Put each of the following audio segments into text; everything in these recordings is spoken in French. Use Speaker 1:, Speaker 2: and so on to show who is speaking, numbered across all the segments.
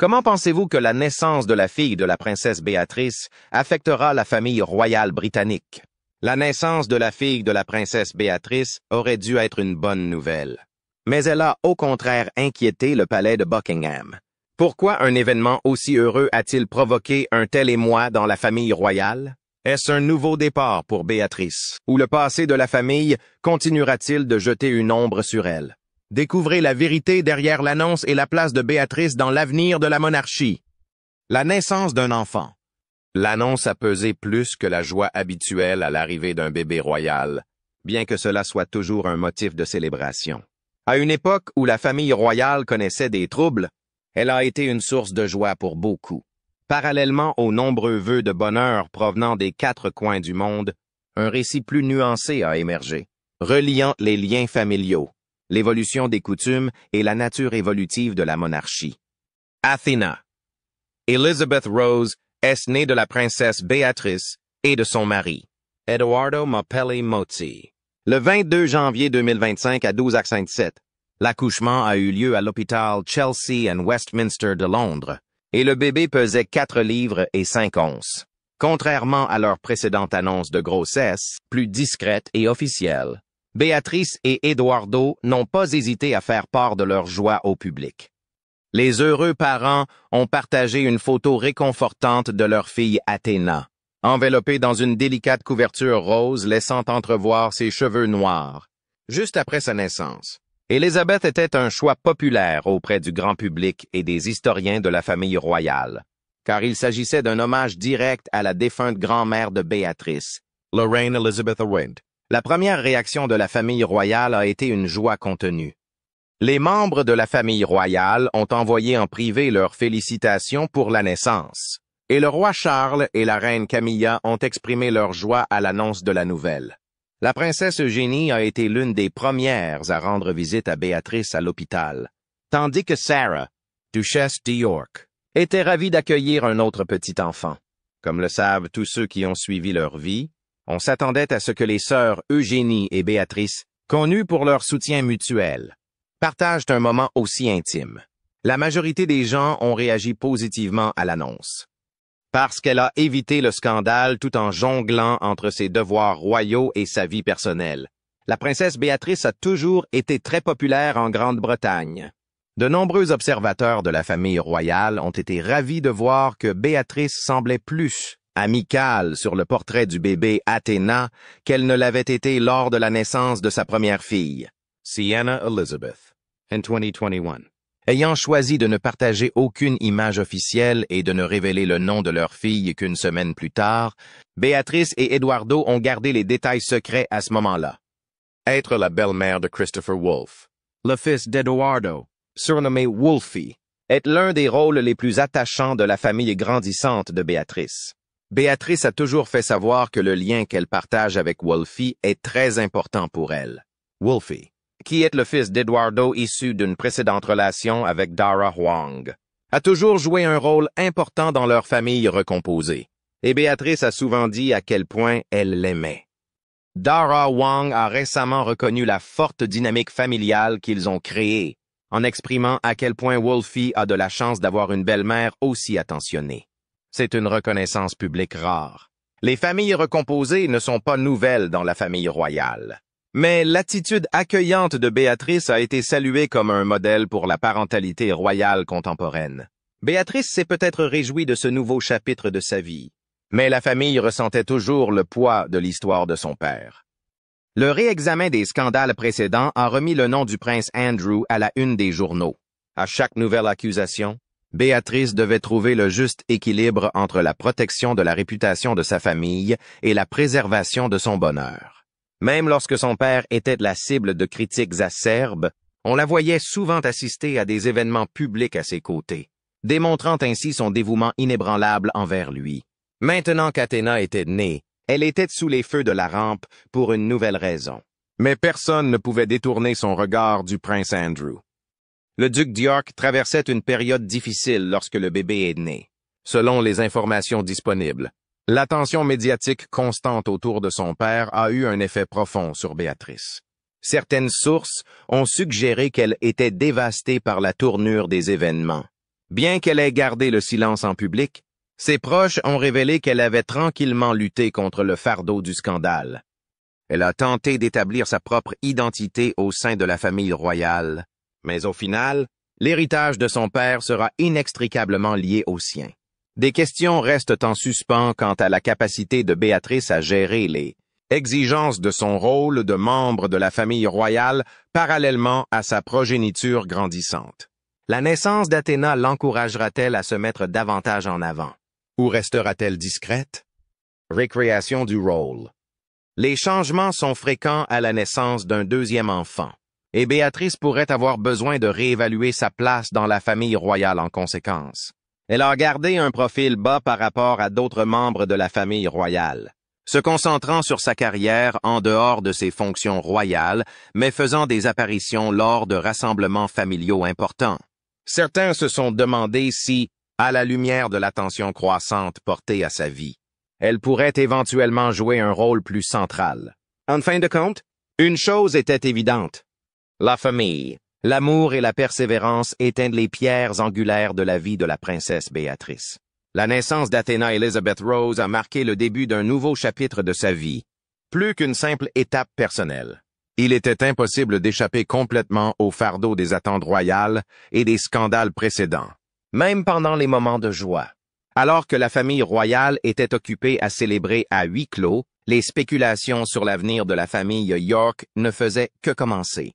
Speaker 1: Comment pensez-vous que la naissance de la fille de la princesse Béatrice affectera la famille royale britannique? La naissance de la fille de la princesse Béatrice aurait dû être une bonne nouvelle. Mais elle a au contraire inquiété le palais de Buckingham. Pourquoi un événement aussi heureux a-t-il provoqué un tel émoi dans la famille royale? Est-ce un nouveau départ pour Béatrice? Ou le passé de la famille continuera-t-il de jeter une ombre sur elle? Découvrez la vérité derrière l'annonce et la place de Béatrice dans l'avenir de la monarchie. La naissance d'un enfant. L'annonce a pesé plus que la joie habituelle à l'arrivée d'un bébé royal, bien que cela soit toujours un motif de célébration. À une époque où la famille royale connaissait des troubles, elle a été une source de joie pour beaucoup. Parallèlement aux nombreux vœux de bonheur provenant des 4 coins du monde, un récit plus nuancé a émergé, reliant les liens familiaux, l'évolution des coutumes et la nature évolutive de la monarchie. Athéna. Elizabeth Rose est née de la princesse Béatrice et de son mari, Edoardo Mapelli Mozzi. Le 22 janvier 2025 à 12h57, l'accouchement a eu lieu à l'hôpital Chelsea and Westminster de Londres, et le bébé pesait 4 livres et 5 onces. Contrairement à leur précédente annonce de grossesse, plus discrète et officielle, Béatrice et Edoardo n'ont pas hésité à faire part de leur joie au public. Les heureux parents ont partagé une photo réconfortante de leur fille Athéna, enveloppée dans une délicate couverture rose laissant entrevoir ses cheveux noirs. Juste après sa naissance, Élisabeth était un choix populaire auprès du grand public et des historiens de la famille royale, car il s'agissait d'un hommage direct à la défunte grand-mère de Béatrice, Lorraine Elizabeth Owens. La première réaction de la famille royale a été une joie contenue. Les membres de la famille royale ont envoyé en privé leurs félicitations pour la naissance, et le roi Charles et la reine Camilla ont exprimé leur joie à l'annonce de la nouvelle. La princesse Eugénie a été l'une des premières à rendre visite à Béatrice à l'hôpital, tandis que Sarah, duchesse de York, était ravie d'accueillir un autre petit enfant. Comme le savent tous ceux qui ont suivi leur vie, on s'attendait à ce que les sœurs Eugénie et Béatrice, connues pour leur soutien mutuel, partagent un moment aussi intime. La majorité des gens ont réagi positivement à l'annonce, parce qu'elle a évité le scandale tout en jonglant entre ses devoirs royaux et sa vie personnelle. La princesse Béatrice a toujours été très populaire en Grande-Bretagne. De nombreux observateurs de la famille royale ont été ravis de voir que Béatrice semblait plus amicale sur le portrait du bébé Athéna qu'elle ne l'avait été lors de la naissance de sa première fille, Sienna Elizabeth, en 2021. Ayant choisi de ne partager aucune image officielle et de ne révéler le nom de leur fille qu'une semaine plus tard, Béatrice et Edoardo ont gardé les détails secrets à ce moment-là. Être la belle-mère de Christopher Wolfe, le fils d'Edoardo, surnommé Wolfie, est l'un des rôles les plus attachants de la famille grandissante de Béatrice. Béatrice a toujours fait savoir que le lien qu'elle partage avec Wolfie est très important pour elle. Wolfie, qui est le fils d'Edoardo issu d'une précédente relation avec Dara Huang, a toujours joué un rôle important dans leur famille recomposée, et Béatrice a souvent dit à quel point elle l'aimait. Dara Huang a récemment reconnu la forte dynamique familiale qu'ils ont créée, en exprimant à quel point Wolfie a de la chance d'avoir une belle-mère aussi attentionnée. C'est une reconnaissance publique rare. Les familles recomposées ne sont pas nouvelles dans la famille royale. Mais l'attitude accueillante de Béatrice a été saluée comme un modèle pour la parentalité royale contemporaine. Béatrice s'est peut-être réjouie de ce nouveau chapitre de sa vie, mais la famille ressentait toujours le poids de l'histoire de son père. Le réexamen des scandales précédents a remis le nom du prince Andrew à la une des journaux. À chaque nouvelle accusation, Béatrice devait trouver le juste équilibre entre la protection de la réputation de sa famille et la préservation de son bonheur. Même lorsque son père était la cible de critiques acerbes, on la voyait souvent assister à des événements publics à ses côtés, démontrant ainsi son dévouement inébranlable envers lui. Maintenant qu'Athéna était née, elle était sous les feux de la rampe pour une nouvelle raison. Mais personne ne pouvait détourner son regard du prince Andrew. Le duc d'York traversait une période difficile lorsque le bébé est né. Selon les informations disponibles, l'attention médiatique constante autour de son père a eu un effet profond sur Béatrice. Certaines sources ont suggéré qu'elle était dévastée par la tournure des événements. Bien qu'elle ait gardé le silence en public, ses proches ont révélé qu'elle avait tranquillement lutté contre le fardeau du scandale. Elle a tenté d'établir sa propre identité au sein de la famille royale, mais au final, l'héritage de son père sera inextricablement lié au sien. Des questions restent en suspens quant à la capacité de Béatrice à gérer les exigences de son rôle de membre de la famille royale parallèlement à sa progéniture grandissante. La naissance d'Athéna l'encouragera-t-elle à se mettre davantage en avant? Ou restera-t-elle discrète? Récréation du rôle. Les changements sont fréquents à la naissance d'un deuxième enfant, et Béatrice pourrait avoir besoin de réévaluer sa place dans la famille royale en conséquence. Elle a gardé un profil bas par rapport à d'autres membres de la famille royale, se concentrant sur sa carrière en dehors de ses fonctions royales, mais faisant des apparitions lors de rassemblements familiaux importants. Certains se sont demandé si, à la lumière de l'attention croissante portée à sa vie, elle pourrait éventuellement jouer un rôle plus central. En fin de compte, une chose était évidente. La famille, l'amour et la persévérance étaient les pierres angulaires de la vie de la princesse Béatrice. La naissance d'Athéna Elizabeth Rose a marqué le début d'un nouveau chapitre de sa vie, plus qu'une simple étape personnelle. Il était impossible d'échapper complètement au fardeau des attentes royales et des scandales précédents, même pendant les moments de joie. Alors que la famille royale était occupée à célébrer à huis clos, les spéculations sur l'avenir de la famille York ne faisaient que commencer.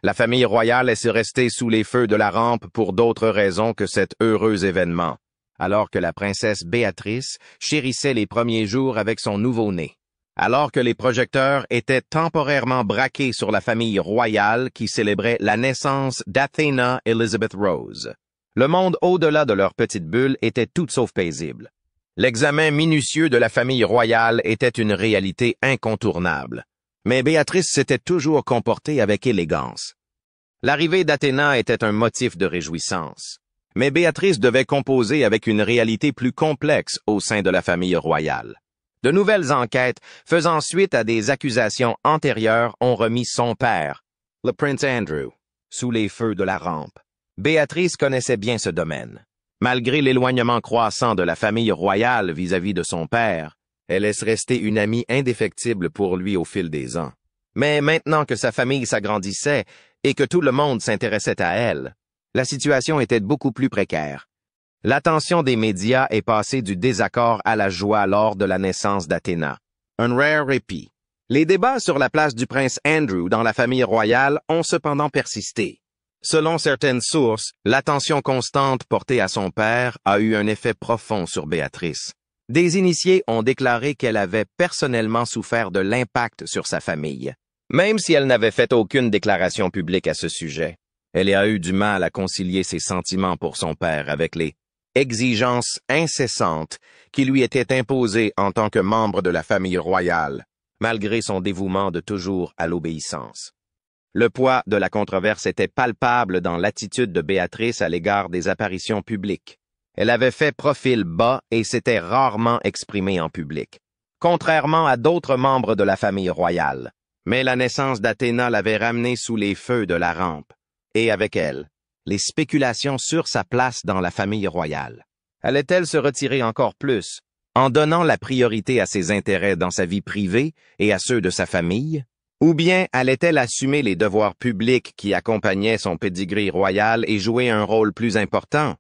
Speaker 1: La famille royale est restée sous les feux de la rampe pour d'autres raisons que cet heureux événement, alors que la princesse Béatrice chérissait les premiers jours avec son nouveau-né. Alors que les projecteurs étaient temporairement braqués sur la famille royale qui célébrait la naissance d'Athéna Elizabeth Rose. Le monde au-delà de leur petite bulle était tout sauf paisible. L'examen minutieux de la famille royale était une réalité incontournable. Mais Béatrice s'était toujours comportée avec élégance. L'arrivée d'Athéna était un motif de réjouissance. Mais Béatrice devait composer avec une réalité plus complexe au sein de la famille royale. De nouvelles enquêtes, faisant suite à des accusations antérieures, ont remis son père, le prince Andrew, sous les feux de la rampe. Béatrice connaissait bien ce domaine. Malgré l'éloignement croissant de la famille royale vis-à-vis de son père, elle est restée une amie indéfectible pour lui au fil des ans. Mais maintenant que sa famille s'agrandissait et que tout le monde s'intéressait à elle, la situation était beaucoup plus précaire. L'attention des médias est passée du désaccord à la joie lors de la naissance d'Athéna. Un rare répit. Les débats sur la place du prince Andrew dans la famille royale ont cependant persisté. Selon certaines sources, l'attention constante portée à son père a eu un effet profond sur Béatrice. Des initiés ont déclaré qu'elle avait personnellement souffert de l'impact sur sa famille. Même si elle n'avait fait aucune déclaration publique à ce sujet, elle a eu du mal à concilier ses sentiments pour son père avec les exigences incessantes qui lui étaient imposées en tant que membre de la famille royale, malgré son dévouement de toujours à l'obéissance. Le poids de la controverse était palpable dans l'attitude de Béatrice à l'égard des apparitions publiques. Elle avait fait profil bas et s'était rarement exprimée en public, contrairement à d'autres membres de la famille royale. Mais la naissance d'Athéna l'avait ramenée sous les feux de la rampe, et avec elle, les spéculations sur sa place dans la famille royale. Allait-elle se retirer encore plus, en donnant la priorité à ses intérêts dans sa vie privée et à ceux de sa famille? Ou bien allait-elle assumer les devoirs publics qui accompagnaient son pedigree royal et jouer un rôle plus important?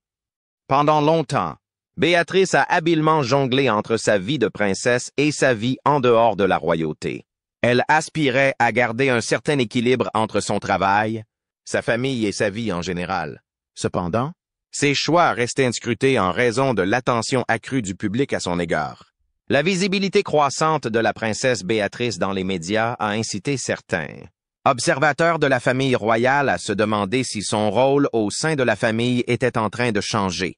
Speaker 1: Pendant longtemps, Béatrice a habilement jonglé entre sa vie de princesse et sa vie en dehors de la royauté. Elle aspirait à garder un certain équilibre entre son travail, sa famille et sa vie en général. Cependant, ses choix restaient scrutés en raison de l'attention accrue du public à son égard. La visibilité croissante de la princesse Béatrice dans les médias a incité certains observateurs de la famille royale à se demander si son rôle au sein de la famille était en train de changer.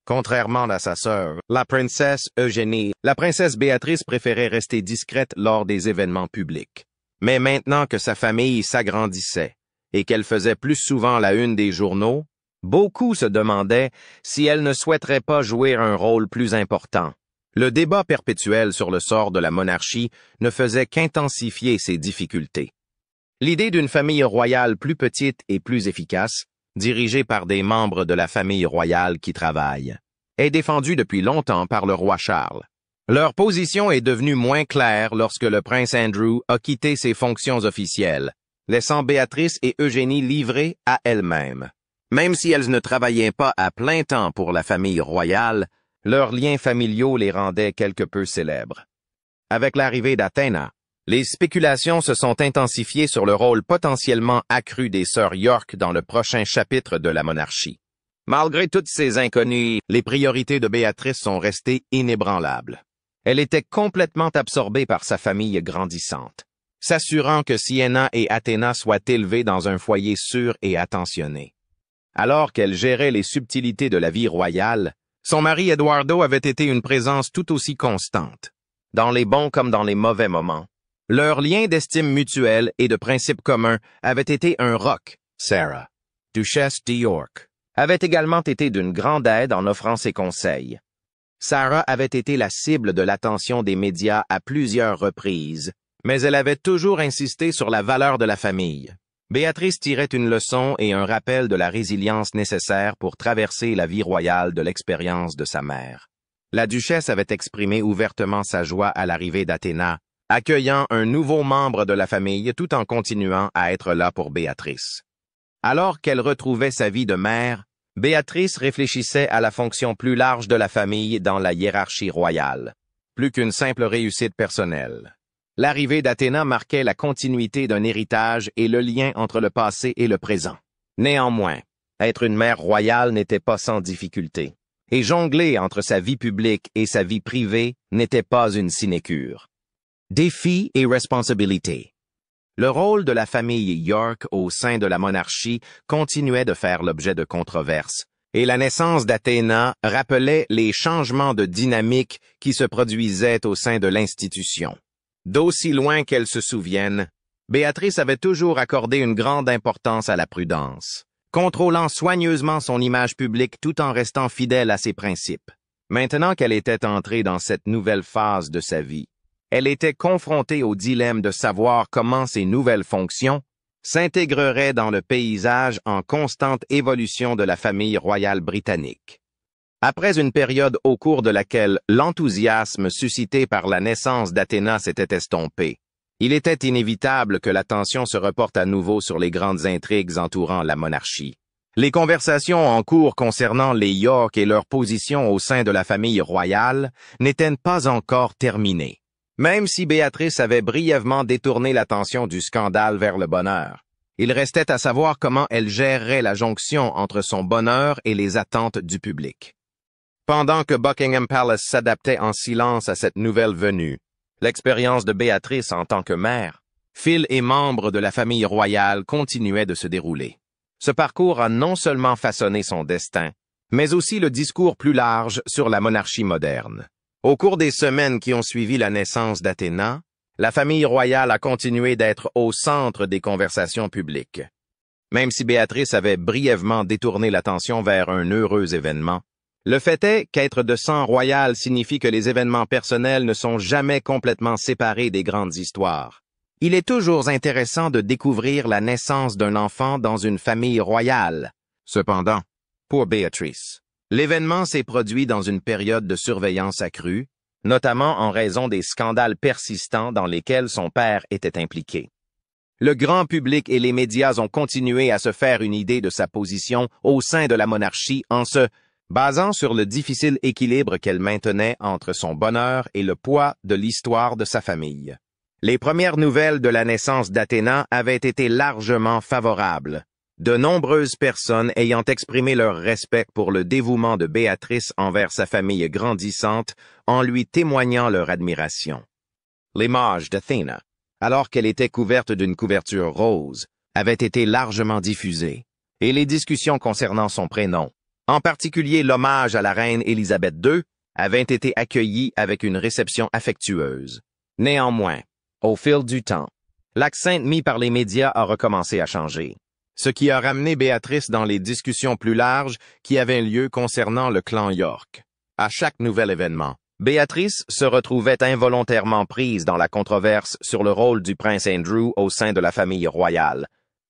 Speaker 1: Contrairement à sa sœur, la princesse Eugénie, la princesse Béatrice préférait rester discrète lors des événements publics. Mais maintenant que sa famille s'agrandissait et qu'elle faisait plus souvent la une des journaux, beaucoup se demandaient si elle ne souhaiterait pas jouer un rôle plus important. Le débat perpétuel sur le sort de la monarchie ne faisait qu'intensifier ces difficultés. L'idée d'une famille royale plus petite et plus efficace dirigée par des membres de la famille royale qui travaillent, est défendue depuis longtemps par le roi Charles. Leur position est devenue moins claire lorsque le prince Andrew a quitté ses fonctions officielles, laissant Béatrice et Eugénie livrées à elles-mêmes. Même si elles ne travaillaient pas à plein temps pour la famille royale, leurs liens familiaux les rendaient quelque peu célèbres. Avec l'arrivée d'Athéna, les spéculations se sont intensifiées sur le rôle potentiellement accru des sœurs York dans le prochain chapitre de la monarchie. Malgré toutes ces inconnues, les priorités de Béatrice sont restées inébranlables. Elle était complètement absorbée par sa famille grandissante, s'assurant que Sienna et Athéna soient élevées dans un foyer sûr et attentionné. Alors qu'elle gérait les subtilités de la vie royale, son mari Eduardo avait été une présence tout aussi constante, dans les bons comme dans les mauvais moments. Leur lien d'estime mutuelle et de principes communs avait été un roc. Sarah, duchesse de York, avait également été d'une grande aide en offrant ses conseils. Sarah avait été la cible de l'attention des médias à plusieurs reprises, mais elle avait toujours insisté sur la valeur de la famille. Béatrice tirait une leçon et un rappel de la résilience nécessaire pour traverser la vie royale de l'expérience de sa mère. La duchesse avait exprimé ouvertement sa joie à l'arrivée d'Athéna, accueillant un nouveau membre de la famille tout en continuant à être là pour Béatrice. Alors qu'elle retrouvait sa vie de mère, Béatrice réfléchissait à la fonction plus large de la famille dans la hiérarchie royale, plus qu'une simple réussite personnelle. L'arrivée d'Athéna marquait la continuité d'un héritage et le lien entre le passé et le présent. Néanmoins, être une mère royale n'était pas sans difficulté, et jongler entre sa vie publique et sa vie privée n'était pas une sinécure. Défis et responsabilités. Le rôle de la famille York au sein de la monarchie continuait de faire l'objet de controverses, et la naissance d'Athéna rappelait les changements de dynamique qui se produisaient au sein de l'institution. D'aussi loin qu'elle se souvienne, Béatrice avait toujours accordé une grande importance à la prudence, contrôlant soigneusement son image publique tout en restant fidèle à ses principes. Maintenant qu'elle était entrée dans cette nouvelle phase de sa vie, elle était confrontée au dilemme de savoir comment ses nouvelles fonctions s'intégreraient dans le paysage en constante évolution de la famille royale britannique. Après une période au cours de laquelle l'enthousiasme suscité par la naissance d'Athéna s'était estompé, il était inévitable que l'attention se reporte à nouveau sur les grandes intrigues entourant la monarchie. Les conversations en cours concernant les York et leur position au sein de la famille royale n'étaient pas encore terminées. Même si Béatrice avait brièvement détourné l'attention du scandale vers le bonheur, il restait à savoir comment elle gérerait la jonction entre son bonheur et les attentes du public. Pendant que Buckingham Palace s'adaptait en silence à cette nouvelle venue, l'expérience de Béatrice en tant que mère, fille et membre de la famille royale continuait de se dérouler. Ce parcours a non seulement façonné son destin, mais aussi le discours plus large sur la monarchie moderne. Au cours des semaines qui ont suivi la naissance d'Athéna, la famille royale a continué d'être au centre des conversations publiques. Même si Béatrice avait brièvement détourné l'attention vers un heureux événement, le fait est qu'être de sang royal signifie que les événements personnels ne sont jamais complètement séparés des grandes histoires. Il est toujours intéressant de découvrir la naissance d'un enfant dans une famille royale. Cependant, pour Béatrice, l'événement s'est produit dans une période de surveillance accrue, notamment en raison des scandales persistants dans lesquels son père était impliqué. Le grand public et les médias ont continué à se faire une idée de sa position au sein de la monarchie en se basant sur le difficile équilibre qu'elle maintenait entre son bonheur et le poids de l'histoire de sa famille. Les premières nouvelles de la naissance d'Athéna avaient été largement favorables, de nombreuses personnes ayant exprimé leur respect pour le dévouement de Béatrice envers sa famille grandissante en lui témoignant leur admiration. L'image d'Athéna, alors qu'elle était couverte d'une couverture rose, avait été largement diffusée, et les discussions concernant son prénom, en particulier l'hommage à la reine Élisabeth II, avaient été accueillies avec une réception affectueuse. Néanmoins, au fil du temps, l'accent mis par les médias a recommencé à changer, ce qui a ramené Béatrice dans les discussions plus larges qui avaient lieu concernant le clan York. À chaque nouvel événement, Béatrice se retrouvait involontairement prise dans la controverse sur le rôle du prince Andrew au sein de la famille royale,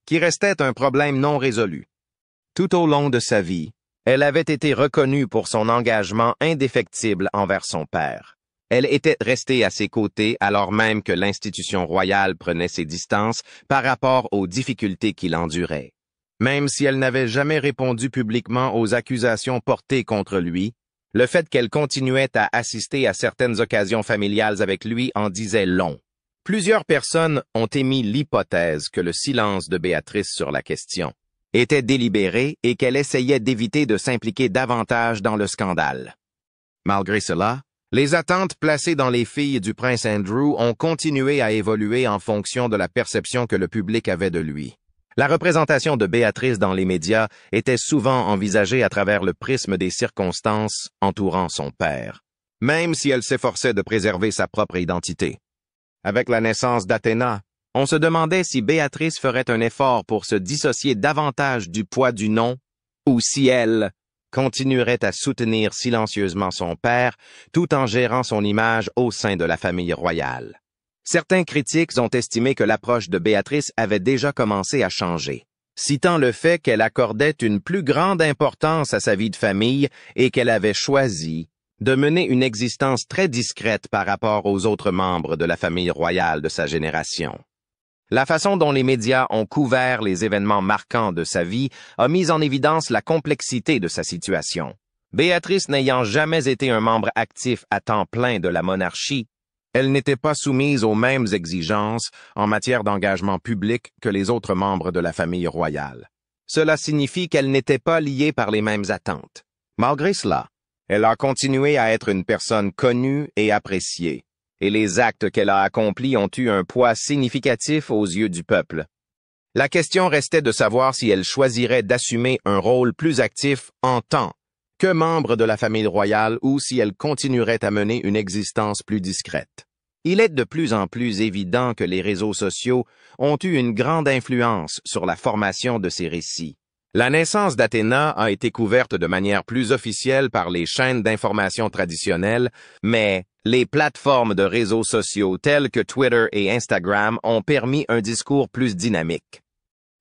Speaker 1: qui restait un problème non résolu. Tout au long de sa vie, elle avait été reconnue pour son engagement indéfectible envers son père. Elle était restée à ses côtés alors même que l'institution royale prenait ses distances par rapport aux difficultés qu'il endurait. Même si elle n'avait jamais répondu publiquement aux accusations portées contre lui, le fait qu'elle continuait à assister à certaines occasions familiales avec lui en disait long. Plusieurs personnes ont émis l'hypothèse que le silence de Béatrice sur la question était délibéré et qu'elle essayait d'éviter de s'impliquer davantage dans le scandale. Malgré cela, les attentes placées dans les filles du prince Andrew ont continué à évoluer en fonction de la perception que le public avait de lui. La représentation de Béatrice dans les médias était souvent envisagée à travers le prisme des circonstances entourant son père, même si elle s'efforçait de préserver sa propre identité. Avec la naissance d'Athéna, on se demandait si Béatrice ferait un effort pour se dissocier davantage du poids du nom, ou si elle continuerait à soutenir silencieusement son père tout en gérant son image au sein de la famille royale. Certains critiques ont estimé que l'approche de Béatrice avait déjà commencé à changer, citant le fait qu'elle accordait une plus grande importance à sa vie de famille et qu'elle avait choisi de mener une existence très discrète par rapport aux autres membres de la famille royale de sa génération. La façon dont les médias ont couvert les événements marquants de sa vie a mis en évidence la complexité de sa situation. Béatrice n'ayant jamais été un membre actif à temps plein de la monarchie, elle n'était pas soumise aux mêmes exigences en matière d'engagement public que les autres membres de la famille royale. Cela signifie qu'elle n'était pas liée par les mêmes attentes. Malgré cela, elle a continué à être une personne connue et appréciée, et les actes qu'elle a accomplis ont eu un poids significatif aux yeux du peuple. La question restait de savoir si elle choisirait d'assumer un rôle plus actif en tant que membre de la famille royale ou si elle continuerait à mener une existence plus discrète. Il est de plus en plus évident que les réseaux sociaux ont eu une grande influence sur la formation de ces récits. La naissance d'Athéna a été couverte de manière plus officielle par les chaînes d'information traditionnelles, mais les plateformes de réseaux sociaux telles que Twitter et Instagram ont permis un discours plus dynamique.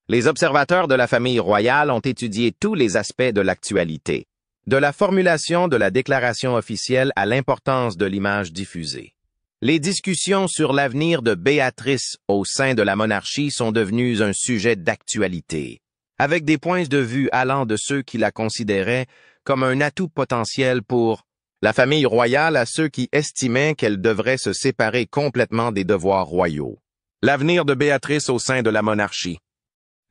Speaker 1: Les observateurs de la famille royale ont étudié tous les aspects de l'actualité, de la formulation de la déclaration officielle à l'importance de l'image diffusée. Les discussions sur l'avenir de Béatrice au sein de la monarchie sont devenues un sujet d'actualité, avec des points de vue allant de ceux qui la considéraient comme un atout potentiel pour la famille royale à ceux qui estimaient qu'elle devrait se séparer complètement des devoirs royaux. L'avenir de Béatrice au sein de la monarchie.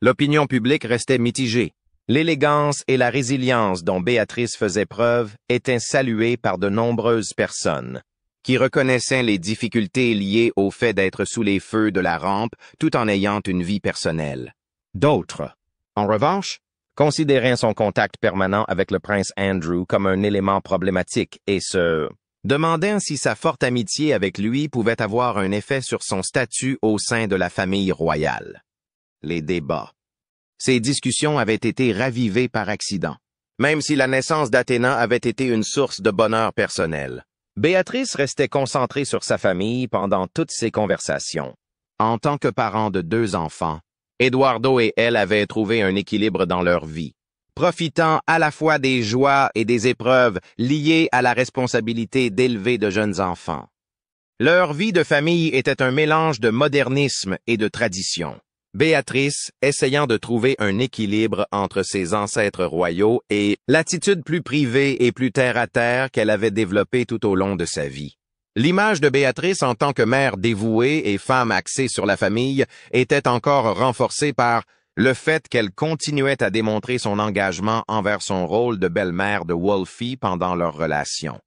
Speaker 1: L'opinion publique restait mitigée. L'élégance et la résilience dont Béatrice faisait preuve étaient saluées par de nombreuses personnes, qui reconnaissaient les difficultés liées au fait d'être sous les feux de la rampe tout en ayant une vie personnelle. D'autres, en revanche, considéraient son contact permanent avec le prince Andrew comme un élément problématique et se demandaient si sa forte amitié avec lui pouvait avoir un effet sur son statut au sein de la famille royale. Les débats. Ces discussions avaient été ravivées par accident, même si la naissance d'Athéna avait été une source de bonheur personnel. Béatrice restait concentrée sur sa famille pendant toutes ces conversations. En tant que parent de 2 enfants, Eduardo et elle avaient trouvé un équilibre dans leur vie, profitant à la fois des joies et des épreuves liées à la responsabilité d'élever de jeunes enfants. Leur vie de famille était un mélange de modernisme et de tradition. Béatrice essayant de trouver un équilibre entre ses ancêtres royaux et l'attitude plus privée et plus terre-à-terre qu'elle avait développée tout au long de sa vie. L'image de Béatrice en tant que mère dévouée et femme axée sur la famille était encore renforcée par le fait qu'elle continuait à démontrer son engagement envers son rôle de belle-mère de Wolfie pendant leur relation.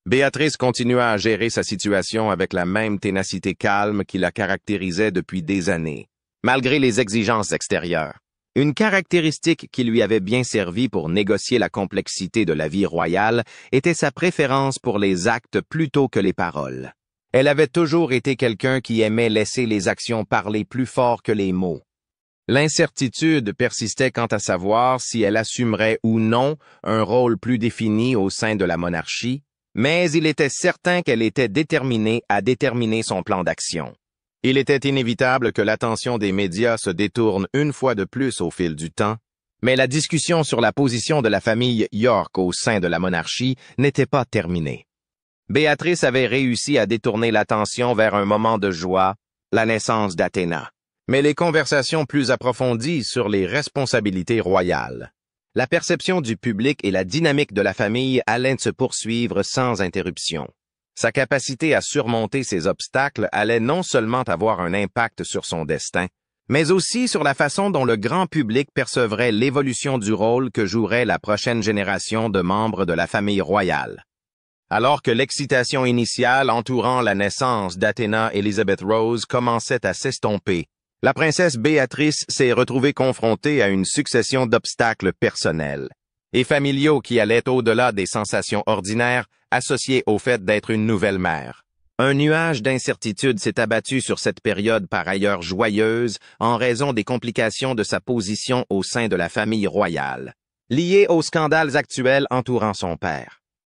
Speaker 1: Béatrice continua à gérer sa situation avec la même ténacité calme qui la caractérisait depuis des années, malgré les exigences extérieures. Une caractéristique qui lui avait bien servi pour négocier la complexité de la vie royale était sa préférence pour les actes plutôt que les paroles. Elle avait toujours été quelqu'un qui aimait laisser les actions parler plus fort que les mots. L'incertitude persistait quant à savoir si elle assumerait ou non un rôle plus défini au sein de la monarchie, mais il était certain qu'elle était déterminée à déterminer son plan d'action. Il était inévitable que l'attention des médias se détourne une fois de plus au fil du temps, Mais la discussion sur la position de la famille York au sein de la monarchie n'était pas terminée. Béatrice avait réussi à détourner l'attention vers un moment de joie, la naissance d'Athéna. Mais les conversations plus approfondies sur les responsabilités royales, la perception du public et la dynamique de la famille allaient se poursuivre sans interruption. Sa capacité à surmonter ces obstacles allait non seulement avoir un impact sur son destin, mais aussi sur la façon dont le grand public percevrait l'évolution du rôle que jouerait la prochaine génération de membres de la famille royale. Alors que l'excitation initiale entourant la naissance d'Athéna Elizabeth Rose commençait à s'estomper, la princesse Béatrice s'est retrouvée confrontée à une succession d'obstacles personnels et familiaux qui allaient au-delà des sensations ordinaires associées au fait d'être une nouvelle mère. Un nuage d'incertitude s'est abattu sur cette période par ailleurs joyeuse en raison des complications de sa position au sein de la famille royale, liées aux scandales actuels entourant son père.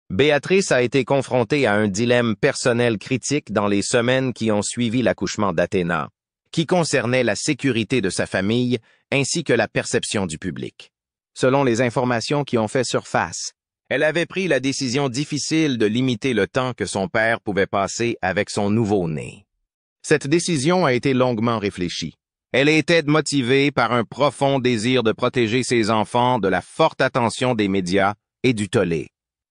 Speaker 1: Béatrice a été confrontée à un dilemme personnel critique dans les semaines qui ont suivi l'accouchement d'Athéna, qui concernait la sécurité de sa famille ainsi que la perception du public. Selon les informations qui ont fait surface, elle avait pris la décision difficile de limiter le temps que son père pouvait passer avec son nouveau-né. Cette décision a été longuement réfléchie. Elle était motivée par un profond désir de protéger ses enfants de la forte attention des médias et du tollé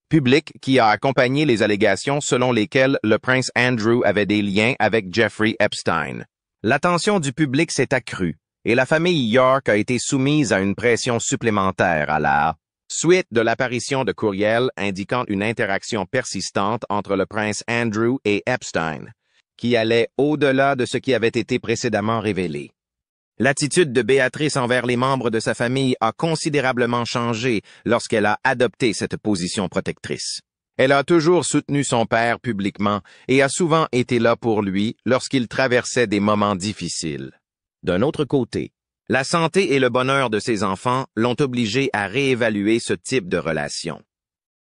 Speaker 1: public qui a accompagné les allégations selon lesquelles le prince Andrew avait des liens avec Jeffrey Epstein. L'attention du public s'est accrue et la famille York a été soumise à une pression supplémentaire à la suite de l'apparition de courriels indiquant une interaction persistante entre le prince Andrew et Epstein, qui allait au-delà de ce qui avait été précédemment révélé. L'attitude de Béatrice envers les membres de sa famille a considérablement changé lorsqu'elle a adopté cette position protectrice. Elle a toujours soutenu son père publiquement et a souvent été là pour lui lorsqu'il traversait des moments difficiles. D'un autre côté, la santé et le bonheur de ses enfants l'ont obligée à réévaluer ce type de relation.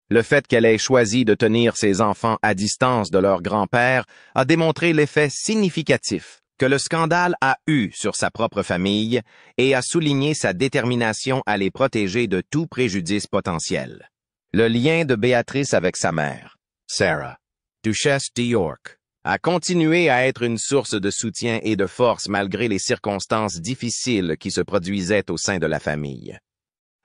Speaker 1: Le fait qu'elle ait choisi de tenir ses enfants à distance de leur grand-père a démontré l'effet significatif que le scandale a eu sur sa propre famille et a souligné sa détermination à les protéger de tout préjudice potentiel. Le lien de Béatrice avec sa mère, Sarah, duchesse de York, a continué à être une source de soutien et de force malgré les circonstances difficiles qui se produisaient au sein de la famille.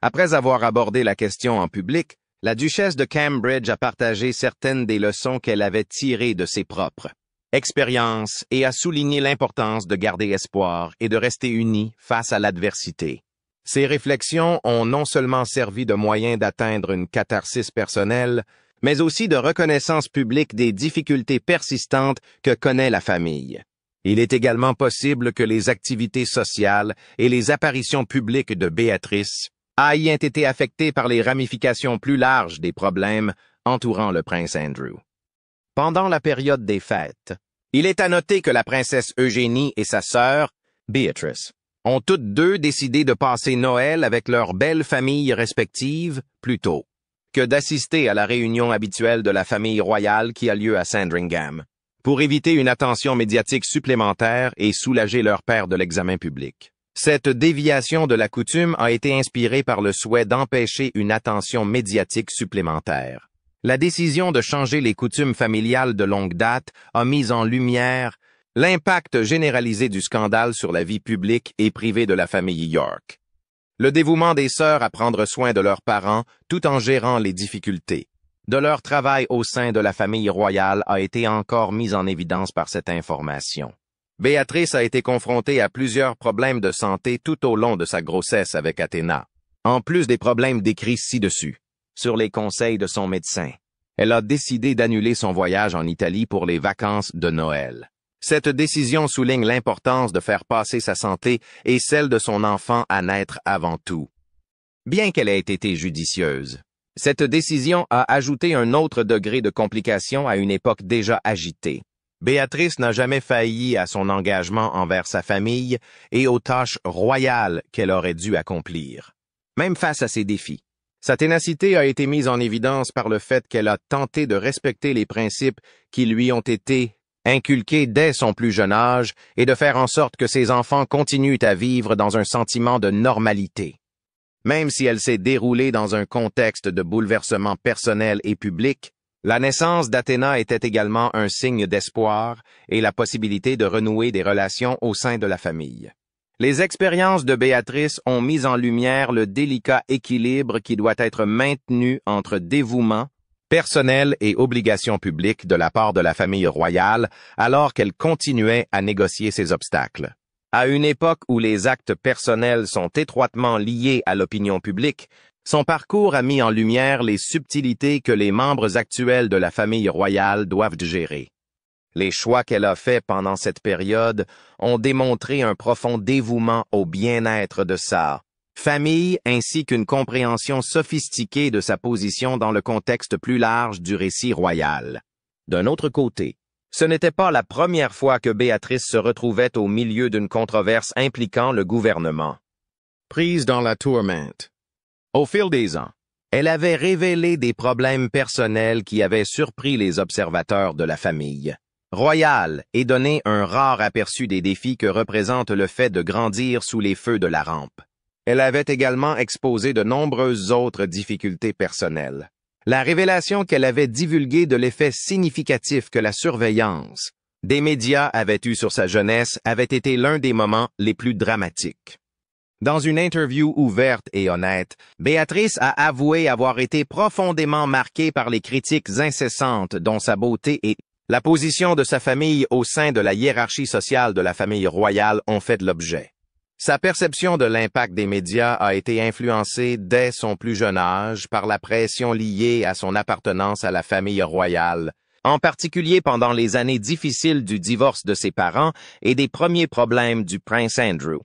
Speaker 1: Après avoir abordé la question en public, la duchesse de Cambridge a partagé certaines des leçons qu'elle avait tirées de ses propres expériences et a souligné l'importance de garder espoir et de rester unis face à l'adversité. Ces réflexions ont non seulement servi de moyen d'atteindre une catharsis personnelle, mais aussi de reconnaissance publique des difficultés persistantes que connaît la famille. Il est également possible que les activités sociales et les apparitions publiques de Béatrice aient été affectées par les ramifications plus larges des problèmes entourant le prince Andrew. Pendant la période des fêtes, il est à noter que la princesse Eugénie et sa sœur, Beatrice, ont toutes deux décidé de passer Noël avec leurs belles familles respectives plutôt que d'assister à la réunion habituelle de la famille royale qui a lieu à Sandringham, pour éviter une attention médiatique supplémentaire et soulager leur père de l'examen public. Cette déviation de la coutume a été inspirée par le souhait d'empêcher une attention médiatique supplémentaire. La décision de changer les coutumes familiales de longue date a mis en lumière l'impact généralisé du scandale sur la vie publique et privée de la famille York. Le dévouement des sœurs à prendre soin de leurs parents tout en gérant les difficultés de leur travail au sein de la famille royale a été encore mis en évidence par cette information. Béatrice a été confrontée à plusieurs problèmes de santé tout au long de sa grossesse avec Athéna, en plus des problèmes décrits ci-dessus. Sur les conseils de son médecin, elle a décidé d'annuler son voyage en Italie pour les vacances de Noël. Cette décision souligne l'importance de faire passer sa santé et celle de son enfant à naître avant tout. Bien qu'elle ait été judicieuse, cette décision a ajouté un autre degré de complication à une époque déjà agitée. Béatrice n'a jamais failli à son engagement envers sa famille et aux tâches royales qu'elle aurait dû accomplir, même face à ces défis. Sa ténacité a été mise en évidence par le fait qu'elle a tenté de respecter les principes qui lui ont été inculqués dès son plus jeune âge et de faire en sorte que ses enfants continuent à vivre dans un sentiment de normalité. Même si elle s'est déroulée dans un contexte de bouleversement personnel et public, la naissance d'Athéna était également un signe d'espoir et la possibilité de renouer des relations au sein de la famille. Les expériences de Béatrice ont mis en lumière le délicat équilibre qui doit être maintenu entre dévouement personnel et obligations publiques de la part de la famille royale alors qu'elle continuait à négocier ces obstacles. À une époque où les actes personnels sont étroitement liés à l'opinion publique, son parcours a mis en lumière les subtilités que les membres actuels de la famille royale doivent gérer. Les choix qu'elle a faits pendant cette période ont démontré un profond dévouement au bien-être de sa famille ainsi qu'une compréhension sophistiquée de sa position dans le contexte plus large du récit royal. D'un autre côté, ce n'était pas la première fois que Béatrice se retrouvait au milieu d'une controverse impliquant le gouvernement. Prise dans la tourmente. Au fil des ans, elle avait révélé des problèmes personnels qui avaient surpris les observateurs de la famille royale et donné un rare aperçu des défis que représente le fait de grandir sous les feux de la rampe. Elle avait également exposé de nombreuses autres difficultés personnelles. La révélation qu'elle avait divulguée de l'effet significatif que la surveillance des médias avait eu sur sa jeunesse avait été l'un des moments les plus dramatiques. Dans une interview ouverte et honnête, Béatrice a avoué avoir été profondément marquée par les critiques incessantes dont sa beauté et la position de sa famille au sein de la hiérarchie sociale de la famille royale ont fait l'objet. Sa perception de l'impact des médias a été influencée dès son plus jeune âge par la pression liée à son appartenance à la famille royale, en particulier pendant les années difficiles du divorce de ses parents et des premiers problèmes du prince Andrew.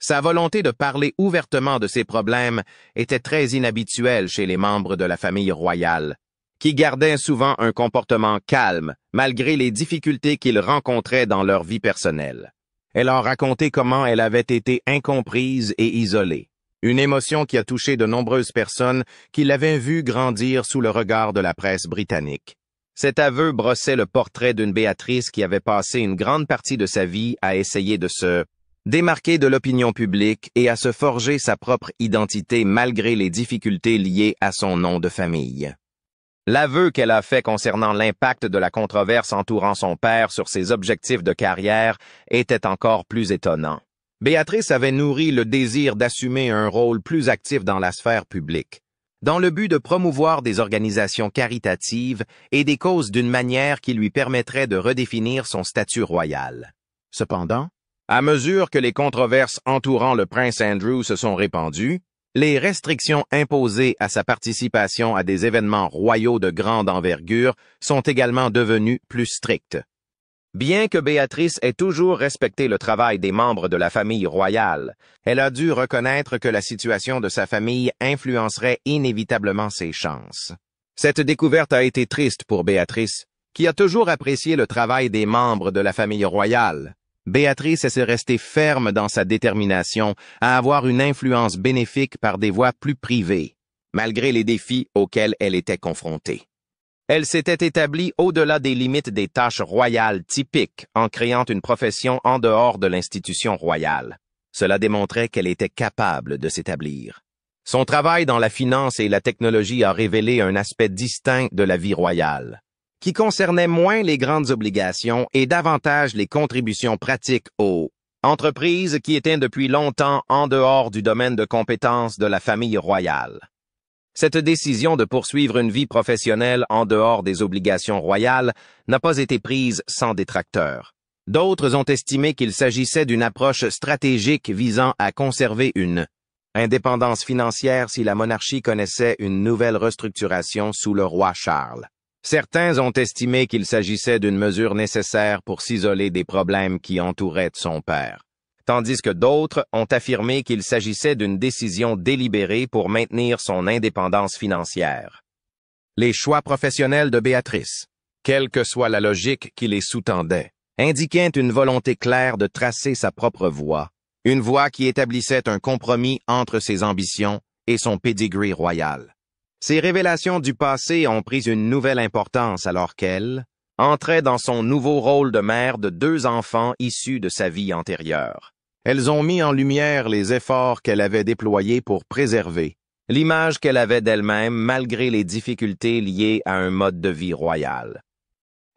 Speaker 1: Sa volonté de parler ouvertement de ses problèmes était très inhabituelle chez les membres de la famille royale, qui gardaient souvent un comportement calme malgré les difficultés qu'ils rencontraient dans leur vie personnelle. Elle a raconté comment elle avait été incomprise et isolée, une émotion qui a touché de nombreuses personnes qui l'avaient vue grandir sous le regard de la presse britannique. Cet aveu brossait le portrait d'une Béatrice qui avait passé une grande partie de sa vie à essayer de se démarquer de l'opinion publique et à se forger sa propre identité malgré les difficultés liées à son nom de famille. L'aveu qu'elle a fait concernant l'impact de la controverse entourant son père sur ses objectifs de carrière était encore plus étonnant. Béatrice avait nourri le désir d'assumer un rôle plus actif dans la sphère publique, dans le but de promouvoir des organisations caritatives et des causes d'une manière qui lui permettrait de redéfinir son statut royal. Cependant, à mesure que les controverses entourant le prince Andrew se sont répandues, les restrictions imposées à sa participation à des événements royaux de grande envergure sont également devenues plus strictes. Bien que Béatrice ait toujours respecté le travail des membres de la famille royale, elle a dû reconnaître que la situation de sa famille influencerait inévitablement ses chances. Cette découverte a été triste pour Béatrice, qui a toujours apprécié le travail des membres de la famille royale. Béatrice est restée ferme dans sa détermination à avoir une influence bénéfique par des voies plus privées, malgré les défis auxquels elle était confrontée. Elle s'était établie au-delà des limites des tâches royales typiques en créant une profession en dehors de l'institution royale. Cela démontrait qu'elle était capable de s'établir. Son travail dans la finance et la technologie a révélé un aspect distinct de la vie royale, qui concernait moins les grandes obligations et davantage les contributions pratiques aux entreprises qui étaient depuis longtemps en dehors du domaine de compétences de la famille royale. Cette décision de poursuivre une vie professionnelle en dehors des obligations royales n'a pas été prise sans détracteurs. D'autres ont estimé qu'il s'agissait d'une approche stratégique visant à conserver une indépendance financière si la monarchie connaissait une nouvelle restructuration sous le roi Charles. Certains ont estimé qu'il s'agissait d'une mesure nécessaire pour s'isoler des problèmes qui entouraient son père, tandis que d'autres ont affirmé qu'il s'agissait d'une décision délibérée pour maintenir son indépendance financière. Les choix professionnels de Béatrice, quelle que soit la logique qui les sous-tendait, indiquaient une volonté claire de tracer sa propre voie, une voie qui établissait un compromis entre ses ambitions et son pedigree royal. Ces révélations du passé ont pris une nouvelle importance alors qu'elle entrait dans son nouveau rôle de mère de 2 enfants issus de sa vie antérieure. Elles ont mis en lumière les efforts qu'elle avait déployés pour préserver l'image qu'elle avait d'elle-même malgré les difficultés liées à un mode de vie royal.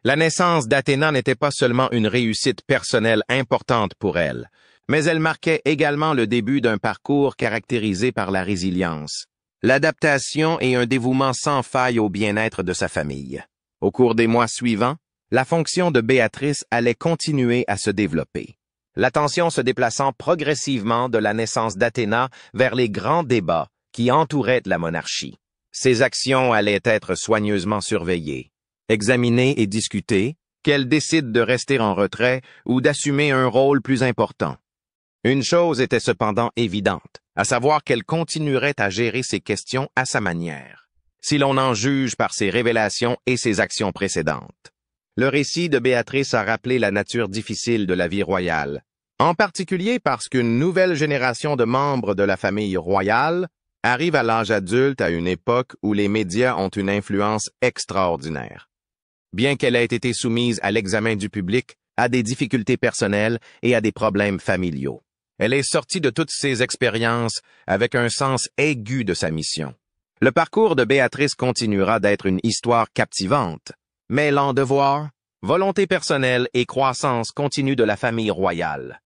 Speaker 1: La naissance d'Athéna n'était pas seulement une réussite personnelle importante pour elle, mais elle marquait également le début d'un parcours caractérisé par la résilience, l'adaptation et un dévouement sans faille au bien-être de sa famille. Au cours des mois suivants, la fonction de Béatrice allait continuer à se développer, l'attention se déplaçant progressivement de la naissance d'Athéna vers les grands débats qui entouraient la monarchie. Ses actions allaient être soigneusement surveillées, examinées et discutées, qu'elle décide de rester en retrait ou d'assumer un rôle plus important. Une chose était cependant évidente, à savoir qu'elle continuerait à gérer ces questions à sa manière, si l'on en juge par ses révélations et ses actions précédentes. Le récit de Béatrice a rappelé la nature difficile de la vie royale, en particulier parce qu'une nouvelle génération de membres de la famille royale arrive à l'âge adulte à une époque où les médias ont une influence extraordinaire. Bien qu'elle ait été soumise à l'examen du public, à des difficultés personnelles et à des problèmes familiaux, elle est sortie de toutes ces expériences avec un sens aigu de sa mission. Le parcours de Béatrice continuera d'être une histoire captivante, mêlant devoir, volonté personnelle et croissance continue de la famille royale.